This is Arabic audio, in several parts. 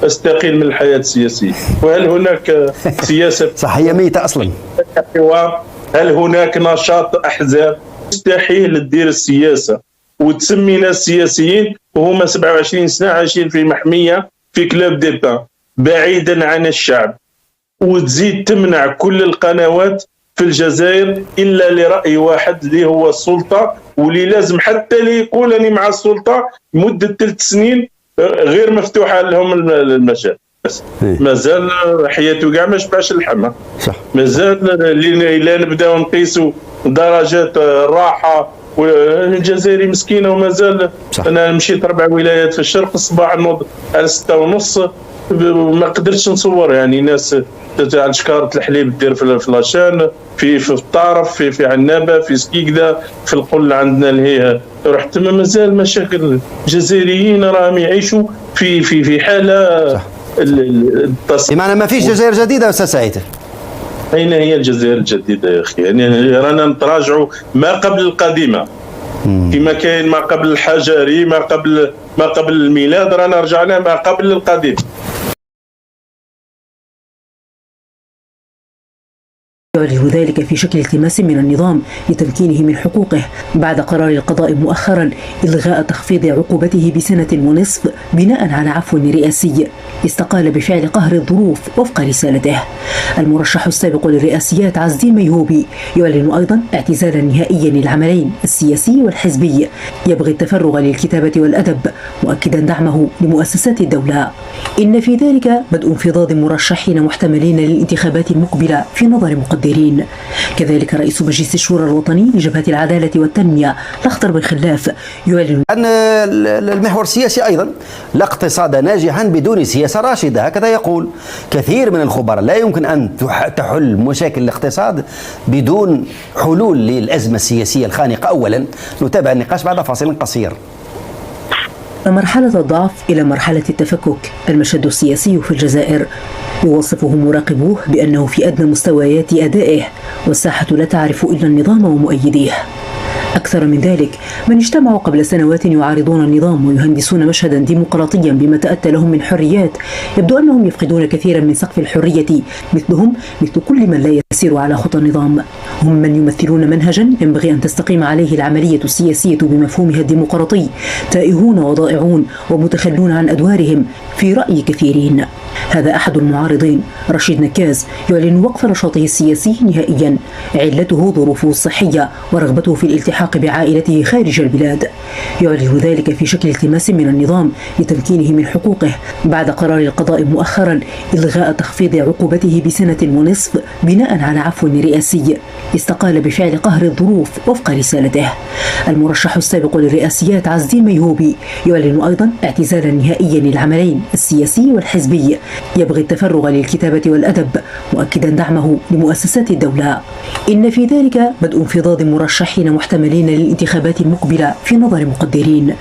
استقيل من الحياة السياسية. وهل هناك سياسة صح، هي ميتة أصلا. هل هناك نشاط أحزاب؟ مستحيل تدير السياسة وتسمي ناس سياسيين وهم 27 سنة عايشين في محمية في كلاب ديتا بعيدا عن الشعب، وتزيد تمنع كل القنوات في الجزائر إلا لرأي واحد اللي هو السلطة، واللي لازم حتى اللي يقول أني مع السلطة مدة 3 سنين غير مفتوحة لهم المجال. مازال حياته كاع ما شبعش اللحمة. صح. مازال إلا نبداو نقيسوا درجات الراحة، والجزائري مسكينة ومازال. أنا مشيت 4 ولايات في الشرق الصباح نوض على 6:30 ما قدرتش نصور يعني ناس تاع شكارة الحليب دير في لاشان في الطارف في عنابة في سكيكدا في القل عندنا اللي رحت. مازال مشاكل الجزائريين راهم يعيشوا في حالة. بمعنى ما فيش جزائر جديدة أستاذ سعيد. أين هي الجزائر الجديدة يا أخي؟ يعني رانا نتراجعوا ما قبل القديمة كما كاين ما قبل الحجري ما قبل الميلاد، رانا رجعنا ما قبل القديم. يعلن ذلك في شكل التماس من النظام لتمكينه من حقوقه بعد قرار القضاء مؤخرا إلغاء تخفيض عقوبته ب1.5 سنة بناء على عفو رئاسي استقال بفعل قهر الظروف وفق رسالته. المرشح السابق للرئاسيات عز الدين ميهوبي يعلن أيضا اعتزالا نهائيا للعملين السياسي والحزبي، يبغي التفرغ للكتابة والأدب مؤكدا دعمه لمؤسسات الدولة. إن في ذلك بدء انفضاض مرشحين محتملين للانتخابات المقبلة في نظر مقدمين. كذلك رئيس مجلس الشورى الوطني لجبهة العدالة والتنمية الأخضر بن خلاف يعلن أن المحور السياسي أيضا لا اقتصاد ناجحا بدون سياسة راشدة، هكذا يقول كثير من الخبراء. لا يمكن أن تحل مشاكل الاقتصاد بدون حلول للأزمة السياسية الخانقة. أولا نتابع النقاش بعد فاصل قصير. مرحلة الضعف إلى مرحلة التفكك المشهد السياسي في الجزائر يوصفه مراقبوه بأنه في أدنى مستويات أدائه، والساحة لا تعرف إلا النظام ومؤيديه. أكثر من ذلك، من اجتمعوا قبل سنوات يعارضون النظام ويهندسون مشهدا ديمقراطيا بما تأتى لهم من حريات، يبدو أنهم يفقدون كثيرا من سقف الحرية، مثلهم مثل كل من لا يسير على خطى النظام. هم من يمثلون منهجا ينبغي أن تستقيم عليه العملية السياسية بمفهومها الديمقراطي، تائهون وضائعون ومتخلون عن أدوارهم في رأي كثيرين. هذا أحد المعارضين رشيد نكاز يعلن وقف نشاطه السياسي نهائيا، علته ظروفه الصحية ورغبته في الالتحاق بعائلته خارج البلاد. يعلن ذلك في شكل التماس من النظام لتمكينه من حقوقه بعد قرار القضاء مؤخرا إلغاء تخفيض عقوبته ب1.5 سنة بناء على عفو رئاسي استقال بفعل قهر الظروف وفق رسالته. المرشح السابق للرئاسيات عز الدين ميهوبي يعلن أيضا اعتزالا نهائيا للعملين السياسي والحزبي، يبغي التفرغ للكتابة والأدب مؤكدا دعمه لمؤسسات الدولة. إن في ذلك بدء انفضاض مرشحين محتملين للانتخابات المقبلة في نظر مقدرين.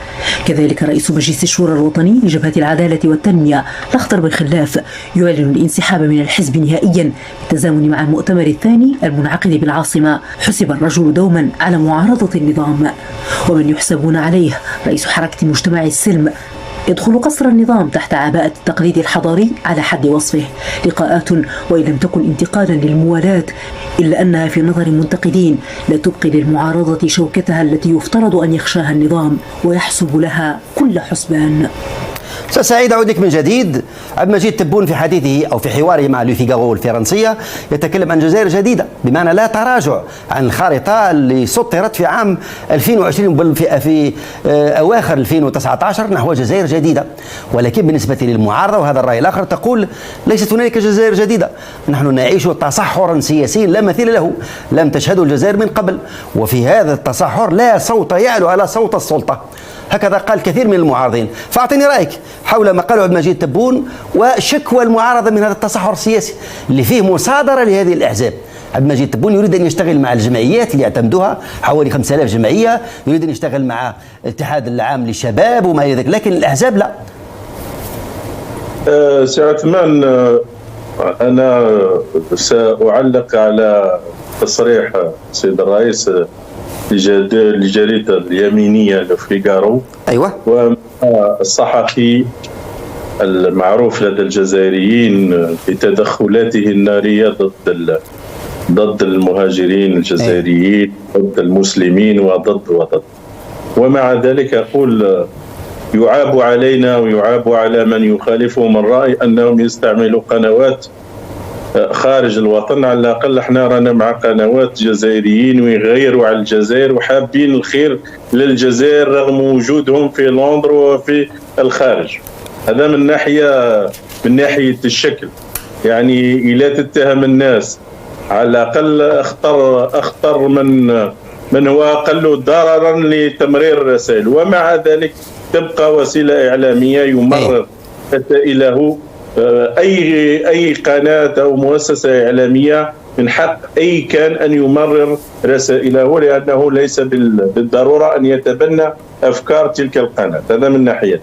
كذلك رئيس مجلس الشورى الوطني لجبهة العدالة والتنمية الأخضر بن خلاف يعلن الانسحاب من الحزب نهائيا بالتزامن مع المؤتمر الثاني المنعقد بالعاصمة. حسب الرجل دوما على معارضة النظام، ومن يحسبون عليه رئيس حركة مجتمع السلم يدخل قصر النظام تحت عباءة التقليد الحضاري على حد وصفه. لقاءات وإن لم تكن انتقالا للموالاة إلا أنها في نظر المنتقدين لا تبقي للمعارضة شوكتها التي يفترض أن يخشاها النظام ويحسب لها كل حسبان. أستاذ سعيد، أعود لك من جديد. عبد المجيد تبون في حديثه أو في حواره مع لو فيغارو الفرنسية يتكلم عن جزائر جديدة، بمعنى لا تراجع عن الخارطة اللي سطرت في عام 2020 في أواخر 2019 نحو جزائر جديدة. ولكن بالنسبة للمعارضة وهذا الرأي الآخر تقول ليست هنالك جزائر جديدة، نحن نعيش تصحرا سياسيا لا مثيل له لم تشهده الجزائر من قبل، وفي هذا التصحر لا صوت يعلو على صوت السلطة. هكذا قال كثير من المعارضين. فأعطيني رأيك حول ما قاله عبد المجيد تبون وشكوى المعارضة من هذا التصحر السياسي اللي فيه مصادرة لهذه الأحزاب. عبد المجيد تبون يريد أن يشتغل مع الجمعيات اللي يعتمدوها حوالي 5000 جمعية، يريد أن يشتغل مع الاتحاد العام للشباب وما إلى ذلك، لكن الأحزاب لا. سي عثمان، أنا سأعلق على تصريح السيد الرئيس لجريدة اليمينية لو فيغارو. أيوة. والصحفي المعروف لدى الجزائريين بتدخلاته النارية ضد المهاجرين الجزائريين، ضد المسلمين وضد. ومع ذلك أقول يعاب علينا ويعاب على من يخالفهم الرأي أنهم يستعملوا قنوات خارج الوطن. على الأقل احنا رانا مع قنوات جزائريين ويغيروا على الجزائر وحابين الخير للجزائر رغم وجودهم في لندن وفي الخارج. هذا من ناحية الشكل. يعني إلا تتهم الناس على الأقل أخطر من هو أقل ضررا لتمرير الرسائل، ومع ذلك تبقى وسيلة إعلامية يمرر رسائله. أي قناة أو مؤسسة إعلامية من حق أي كان أن يمرر رسائله، لأنه ليس بالضرورة أن يتبنى أفكار تلك القناة. هذا من ناحية.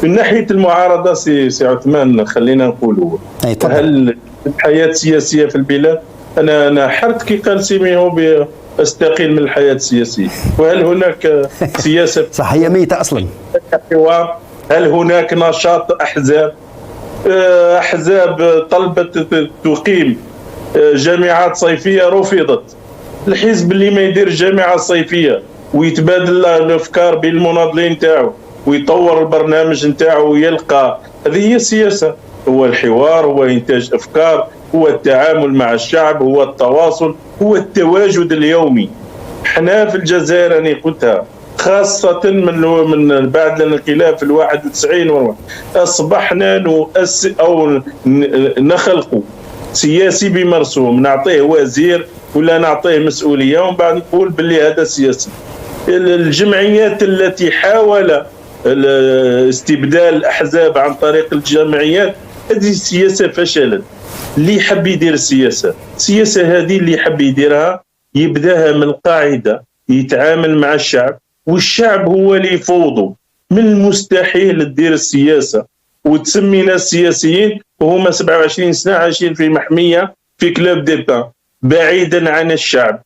من ناحية المعارضة سي عثمان، خلينا نقولوا هل الحياة السياسية في البلاد، أنا حرت كي قال سيميهو أستقيل من الحياة السياسية، وهل هناك سياسة صح هي ميتة أصلا؟ هل هناك نشاط أحزاب طلبت تقيم جامعات صيفية رفضت. الحزب اللي ما يدير جامعة صيفية ويتبادل الأفكار بين المناضلين تاعو ويطور البرنامج نتاعو ويلقى، هذه هي السياسة. هو الحوار، هو إنتاج أفكار، هو التعامل مع الشعب، هو التواصل، هو التواجد اليومي. احنا في الجزائر أنا قلتها خاصة من بعد الانقلاب في 91 أصبحنا نخلق سياسي بمرسوم، نعطيه وزير ولا نعطيه مسؤولية ومن بعد نقول باللي هذا سياسي. الجمعيات التي حاول استبدال الأحزاب عن طريق الجمعيات، هذه السياسة فشلت. اللي يحب يدير السياسة هذه اللي يحب يديرها يبداها من القاعدة، يتعامل مع الشعب والشعب هو اللي يفوضه. من المستحيل تدير السياسة وتسمي ناس سياسيين وهم 27 سنة عايشين في محمية في كلوب ديتا بعيدا عن الشعب،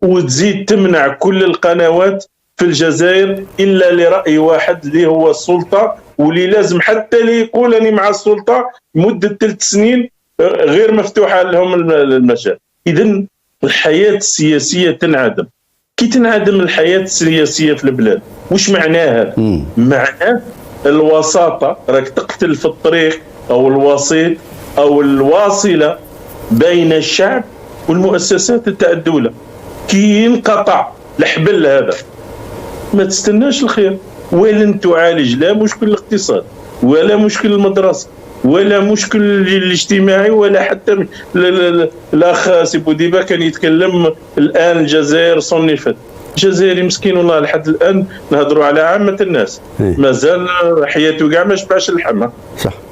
وتزيد تمنع كل القنوات في الجزائر إلا لرأي واحد اللي هو السلطة، واللي لازم حتى اللي يقول أني مع السلطة مدة 3 سنين غير مفتوحة لهم المجال. إذن الحياة السياسية تنعدم. كي تنعدم الحياة السياسية في البلاد وش معناها؟ معناه الوساطة، راك تقتل في الطريق أو الوسيط أو الواصلة بين الشعب والمؤسسات تاع الدولة. كي ينقطع الحبل هذا ما تستناش الخير، ولن تعالج لا مشكل الاقتصاد ولا مشكل المدرسة ولا مشكل الاجتماعي ولا حتى الأخ سيبوديبا كان يتكلم الآن الجزائر صنفت. الجزائري مسكين والله لحد الآن نهضروا على عامة الناس مازال حياته كاع ما شبعش اللحمة.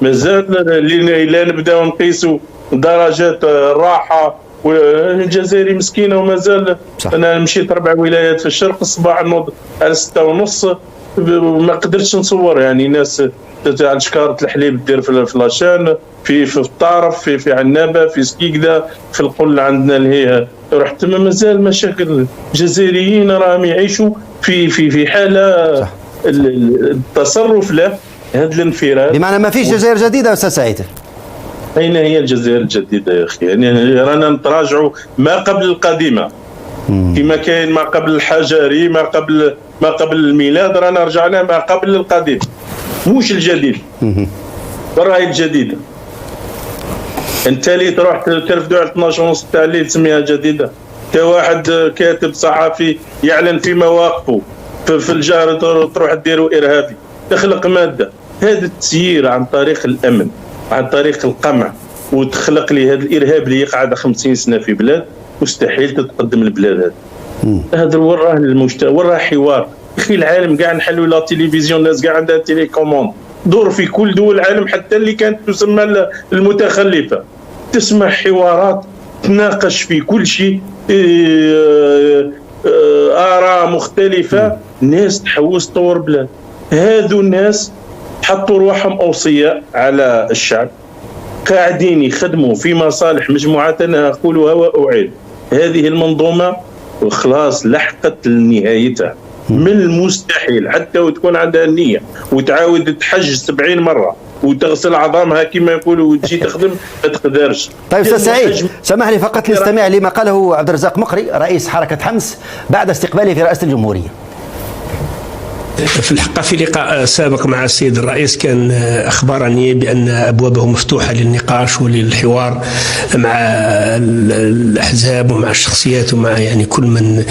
مازال اللي نبداو نقيسوا درجات الراحة والجزائري مسكينة ومازال. أنا مشيت 4 ولايات في الشرق الصباح نوض على 6:30 ما قدرتش نصور. يعني ناس تاع شكارة الحليب دير في لاشان في الطارف في عنابة في سكيكدا في القل عندنا اللي رحت مازال مشاكل. الجزائريين راهم يعيشوا في حالة التصرف له هذا الانفراد. بمعنى ما فيش جزائر جديدة أستاذ سعيد. أين هي الجزائر الجديدة يا أخي؟ يعني رانا نتراجعوا ما قبل القديمة كما كاين ما قبل الحجري ما قبل الميلاد، رانا رجعنا ما قبل القديم مش الجديد. راهي الجديدة انت اللي تروح ترفدوا على 12:30 تاع الليل تسميها جديدة. كواحد كاتب صحفي يعلن في مواقفه في الجهر تروح ديروا إرهابي تخلق مادة. هذا التسيير عن طريق الأمن عن طريق القمع وتخلق لي هذا الإرهاب اللي يقعد 50 سنة في بلاد مستحيل تتقدم البلاد هذه. هذا وراه المجتمع وراه حوار. اخي العالم كاع نحلوا لا تلفزيون، الناس كاع عندها تيليكوموند، دور في كل دول العالم حتى اللي كانت تسمى المتخلفة تسمع حوارات تناقش في كل شيء، آراء مختلفة، ناس تحوس تطور بلاد. هذو الناس حطوا روحهم أوصياء على الشعب قاعدين يخدموا في مصالح مجموعات. أنا أقولها وأعيد هذه المنظومة وخلاص لحقت لنهايتها. من المستحيل حتى وتكون عندها النية وتعاود تحج 70 مرة وتغسل عظامها كما يقولوا وتجي تخدم ما تقدرش. طيب استاذ سعيد، سمح لي فقط نستمع لما قاله عبد الرزاق مقري رئيس حركة حمص بعد استقباله في رئاسة الجمهورية. في الحقيقة في لقاء سابق مع السيد الرئيس كان أخبرني بأن أبوابه مفتوحة للنقاش وللحوار مع الأحزاب ومع الشخصيات ومع يعني كل من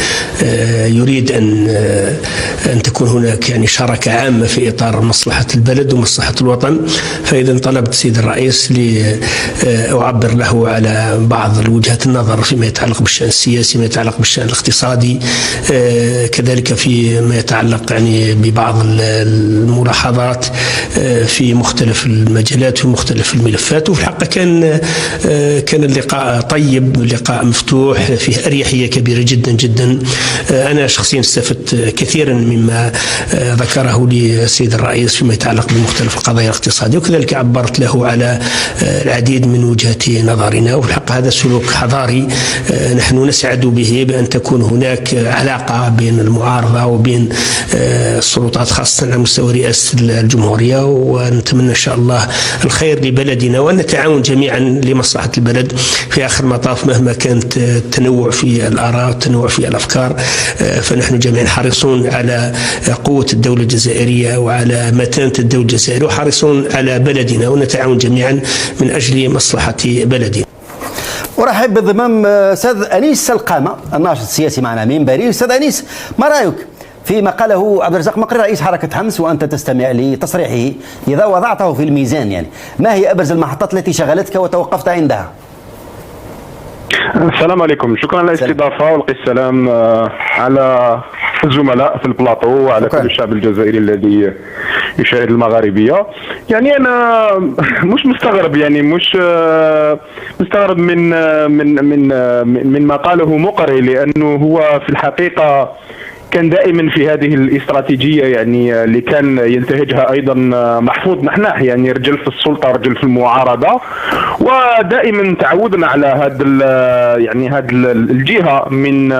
يريد أن تكون هناك يعني شراكة عامة في إطار مصلحة البلد ومصلحة الوطن. فإذا طلبت السيد الرئيس لأعبر له على بعض وجهات النظر فيما يتعلق بالشأن السياسي، فيما يتعلق بالشأن الاقتصادي، كذلك فيما يتعلق يعني ببعض الملاحظات في مختلف المجالات وفي مختلف الملفات. وفي الحقيقة كان اللقاء طيب، لقاء مفتوح فيه أريحية كبيرة جدا جدا. أنا شخصيا استفدت كثيرا مما ذكره لي السيد الرئيس فيما يتعلق بمختلف القضايا الاقتصادية، وكذلك عبرت له على العديد من وجهات نظرنا. وفي الحقيقة هذا سلوك حضاري نحن نسعد به، بأن تكون هناك علاقة بين المعارضة وبين السلطات خاصة على مستوى رئاسة الجمهورية، ونتمنى إن شاء الله الخير لبلدنا وأن نتعاون جميعا لمصلحة البلد. في آخر المطاف مهما كانت التنوع في الآراء والتنوع في الأفكار، فنحن جميعا حريصون على قوة الدولة الجزائرية وعلى متانة الدولة الجزائرية، وحريصون على بلدنا ونتعاون جميعا من أجل مصلحة بلدنا. أرحب بانضمام أستاذ أنيس القامة الناشط السياسي معنا من باريس. أستاذ أنيس، ما رأيك فيما قاله عبد الرزاق مقري رئيس حركة حمص وأنت تستمع لتصريحه إذا وضعته في الميزان؟ يعني ما هي أبرز المحطات التي شغلتك وتوقفت عندها؟ السلام عليكم، شكرا على الاستضافة والقي السلام على الزملاء في البلاطو وعلى كل الشعب الجزائري الذي يشاهد المغاربية. يعني أنا مش مستغرب، يعني مش مستغرب من ما قاله مقري، لأنه هو في الحقيقة كان دائما في هذه الاستراتيجية يعني اللي كان ينتهجها ايضا محفوظ نحناح، يعني رجل في السلطة رجل في المعارضة، ودائما تعودنا على يعني هذه الجهة من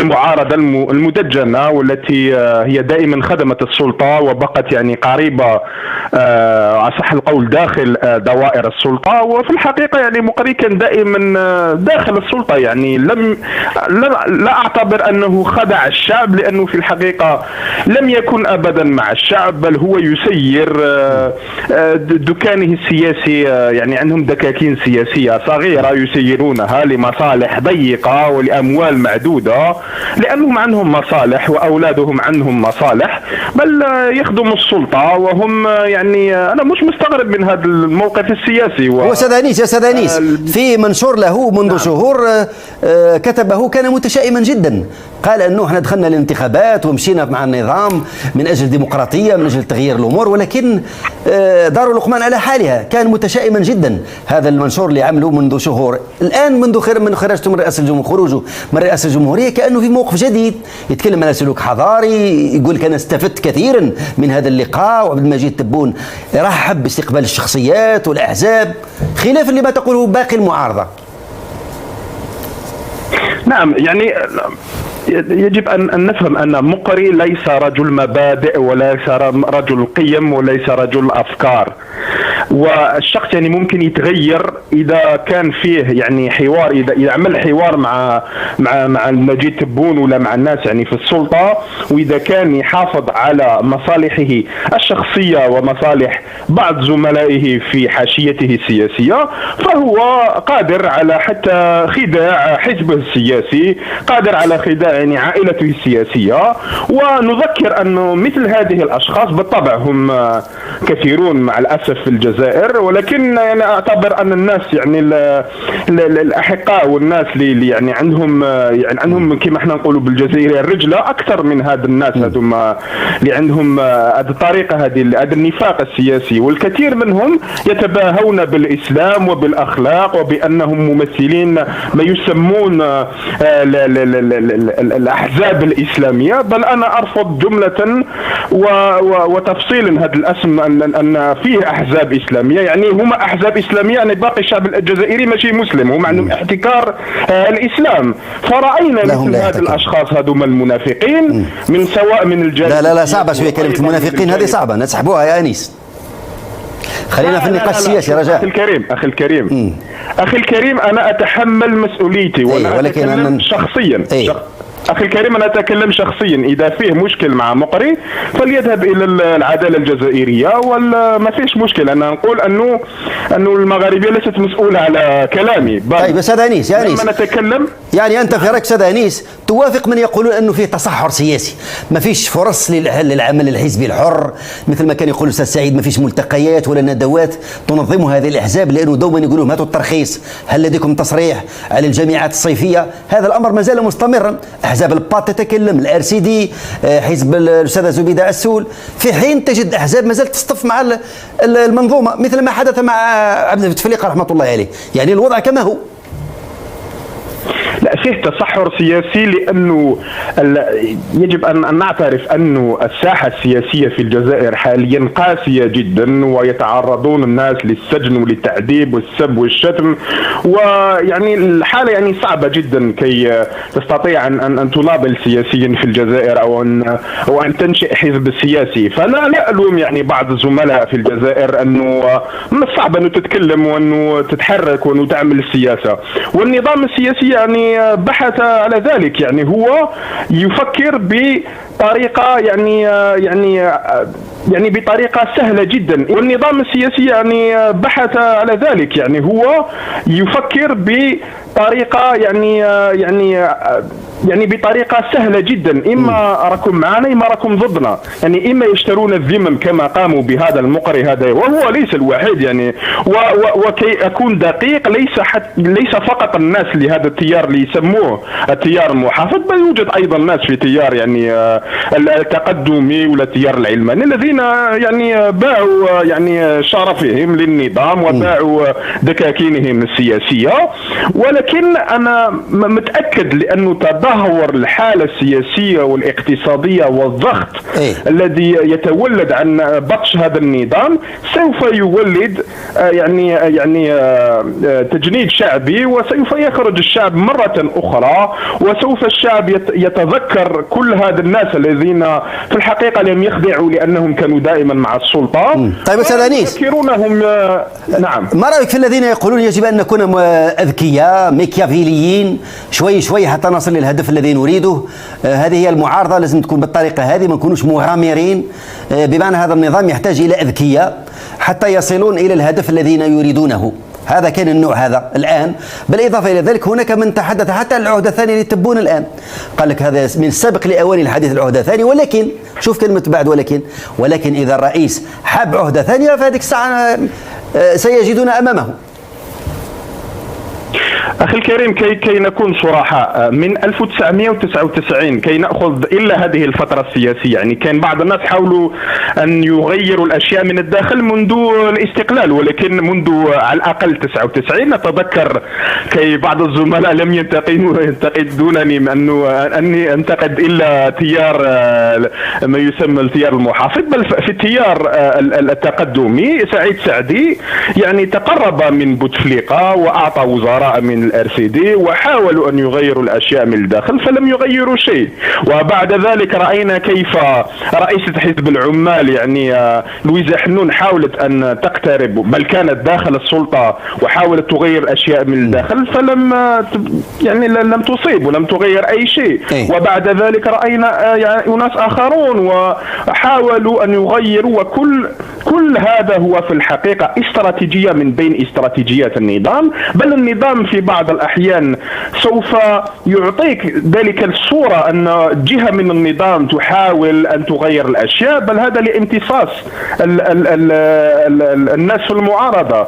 المعارضة المدجنة، والتي هي دائما خدمت السلطة وبقت يعني قريبة على صح القول داخل دوائر السلطة. وفي الحقيقة يعني مقري كان دائما داخل السلطة، يعني لا أعتبر أنه خدع الشعب، لأنه في الحقيقة لم يكن أبدا مع الشعب، بل هو يسير دكانه السياسي. يعني عندهم دكاكين سياسية صغيرة يسيرونها لمصالح ضيقة ولأموال معدودة، لأنهم عندهم مصالح وأولادهم عندهم مصالح، بل يخدموا السلطة وهم يعني أنا مش مستغرب من هذا الموقف السياسي. هو أستاذ أنيس في منشور له منذ شهور كتبه كان متشائما جدا، قال أنه احنا دخلنا الانتخابات ومشينا مع النظام من أجل الديمقراطية من أجل تغيير الأمور، ولكن دار لقمان على حالها. كان متشائما جدا. هذا المنشور اللي عمله منذ شهور، الآن من خرجته من خروجه من رئاسة الجمهورية كأنه في موقف جديد، يتكلم على سلوك حضاري، يقول لك أنا استفدت كثيرا من هذا اللقاء. وعبد المجيد تبون رحب باستقبال الشخصيات والأحزاب، خلاف اللي ما تقوله باقي المعارضة. نعم، يعني يجب أن نفهم أن مقري ليس رجل مبادئ وليس رجل قيم وليس رجل أفكار، والشخص يعني ممكن يتغير إذا كان فيه يعني حوار، إذا عمل حوار مع المجيد تبون ولا مع الناس يعني في السلطة، وإذا كان يحافظ على مصالحه الشخصية ومصالح بعض زملائه في حاشيته السياسية، فهو قادر على حتى خداع حزبه السياسي، قادر على خداع يعني عائلته السياسية. ونذكر أنه مثل هذه الأشخاص بالطبع هم كثيرون مع الأسف في الجزائر، ولكن أنا أعتبر أن الناس يعني الأحقاء والناس اللي يعني عندهم كما احنا نقولوا بالجزائرية الرجلة أكثر من هذا الناس هذوما اللي عندهم هذه الطريقة، هذا النفاق السياسي. والكثير منهم يتباهون بالإسلام وبالأخلاق وبأنهم ممثلين ما يسمون الأحزاب الإسلامية، بل أنا أرفض جملة وتفصيلا هذا الاسم أن فيه أحزاب إسلامية. يعني هما أحزاب إسلامية، يعني باقي الشعب الجزائري ماشي مسلم، هم عندهم احتكار الإسلام. فرأينا مثل هذه الأشخاص هذوما المنافقين من سواء من الجانب لا صعبة شوية كلمة المنافقين، هذه صعبة نسحبوها يا أنيس. خلينا في النقاش السياسي رجاء. أخي الكريم أنا أتحمل مسؤوليتي وأنا أتكلم شخصيا. أخي الكريم أنا أتكلم شخصيا، إذا فيه مشكل مع مقري فليذهب إلى العدالة الجزائرية ولا ما فيش مشكل. أنا نقول أنه المغاربية ليست مسؤولة على كلامي. طيب أستاذ أنيس، لما نتكلم يعني أنت في رأيك أستاذ أنيس توافق من يقولون أنه فيه تصحر سياسي، ما فيش فرص للعمل الحزبي الحر مثل ما كان يقول الأستاذ سعيد، ما فيش ملتقيات ولا ندوات تنظم هذه الأحزاب، لأنه دوما يقولون هاتوا الترخيص، هل لديكم تصريح على الجامعات الصيفية؟ هذا الأمر ما زال مستمرا. أحزاب الباط تتكلم، الار سي دي، حزب الأستاذة زبيدة السول، في حين تجد أحزاب ما زالت تصطف مع المنظومة مثل ما حدث مع عبد الفتفليقة رحمة الله عليه. يعني الوضع كما هو. لا، فيه تصحر سياسي، لأنه يجب أن نعترف أن الساحة السياسية في الجزائر حاليا قاسية جدا، ويتعرضون الناس للسجن وللتعذيب والسب والشتم، ويعني الحالة يعني صعبة جدا كي تستطيع أن تناضل سياسيا في الجزائر أو أن تنشئ حزب سياسي. فأنا لا ألوم يعني بعض الزملاء في الجزائر أنه من الصعب أنه تتكلم وأنه تتحرك وأنه تعمل السياسة، والنظام السياسي يعني بحث على ذلك. يعني هو يفكر بطريقة يعني بطريقة سهلة جدا، والنظام السياسي يعني بحث على ذلك. يعني هو يفكر بطريقة يعني بطريقة سهلة جدا، إما راكم معنا إما راكم ضدنا، يعني إما يشترون الذمم كما قاموا بهذا المقري هذا، وهو ليس الوحيد يعني. وكي أكون دقيق، ليس فقط الناس لهذا التيار اللي يسموه التيار المحافظ، بل يوجد أيضا ناس في تيار يعني التقدمي ولا التيار العلماني الذين يعني باعوا يعني شرفهم للنظام وباعوا دكاكينهم السياسية. ولكن أنا متأكد لأنه تدهور الحالة السياسية والاقتصادية والضغط الذي يتولد عن بطش هذا النظام سوف يولد يعني تجنيد شعبي، وسوف يخرج الشعب مرة أخرى، وسوف الشعب يتذكر كل هذا الناس الذين في الحقيقة لم يخضعوا لأنهم كانوا دائما مع السلطة. طيب أستاذ أنيس، نعم، ما رأيك في الذين يقولون يجب أن نكون أذكياء ميكافيليين شوي شوي حتى نصل للهدف الذي نريده؟ هذه هي المعارضة، لازم تكون بالطريقة هذه، ما نكونوش مغامرين، بمعنى هذا النظام يحتاج إلى أذكياء حتى يصلون إلى الهدف الذين يريدونه. هذا كان النوع هذا الآن. بالإضافة إلى ذلك هناك من تحدث حتى عن العهدة الثانية لتبون الآن، قال لك هذا من السابق لأوان الحديث العهدة الثانية، ولكن شوف كلمة بعد ولكن إذا الرئيس حب عهدة ثانية فهذيك الساعة سيجدون أمامه. أخي الكريم، كي نكون صراحة، من 1999 كي نأخذ إلا هذه الفترة السياسية، يعني كان بعض الناس حاولوا أن يغيروا الأشياء من الداخل منذ الاستقلال، ولكن منذ على الأقل 99 نتذكر كي بعض الزملاء لم ينتقدونني أني أنتقد إلا تيار ما يسمى التيار المحافظ، بل في التيار التقدمي سعيد سعدي يعني تقرب من بوتفليقة وأعطى وزراء من الار سي دي، وحاولوا ان يغيروا الاشياء من الداخل فلم يغيروا شيء. وبعد ذلك راينا كيف رئيسة حزب العمال يعني لويزا حنون حاولت ان تقترب، بل كانت داخل السلطه وحاولت تغير اشياء من الداخل فلم يعني لم تصيب ولم تغير اي شيء. وبعد ذلك راينا يعني ناس اخرون وحاولوا ان يغيروا، كل هذا هو في الحقيقه استراتيجيه من بين استراتيجيات النظام، بل النظام في بعض الأحيان سوف يعطيك ذلك الصورة أن جهة من النظام تحاول أن تغير الأشياء، بل هذا لامتصاص الناس في المعارضة،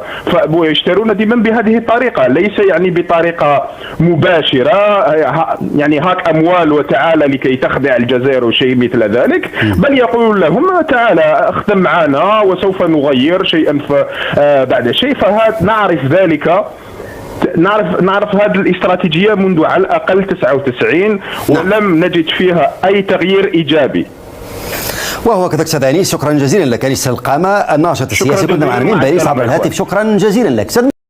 فيشترون دائما بهذه الطريقة، ليس يعني بطريقة مباشرة يعني هاك أموال وتعالى لكي تخدع الجزائر وشيء مثل ذلك، بل يقول لهم تعالى اخدم معنا وسوف نغير شيئا بعد شيء. نعرف ذلك، نعرف هذه الاستراتيجية منذ على الأقل 99 ولم نجد فيها أي تغيير إيجابي. وهو كذلك أستاذ أنيس، شكرا جزيلا لك. أنيس القامة الناشط السياسي كنت معنا من باريس عبر الهاتف، شكرا جزيلا لك.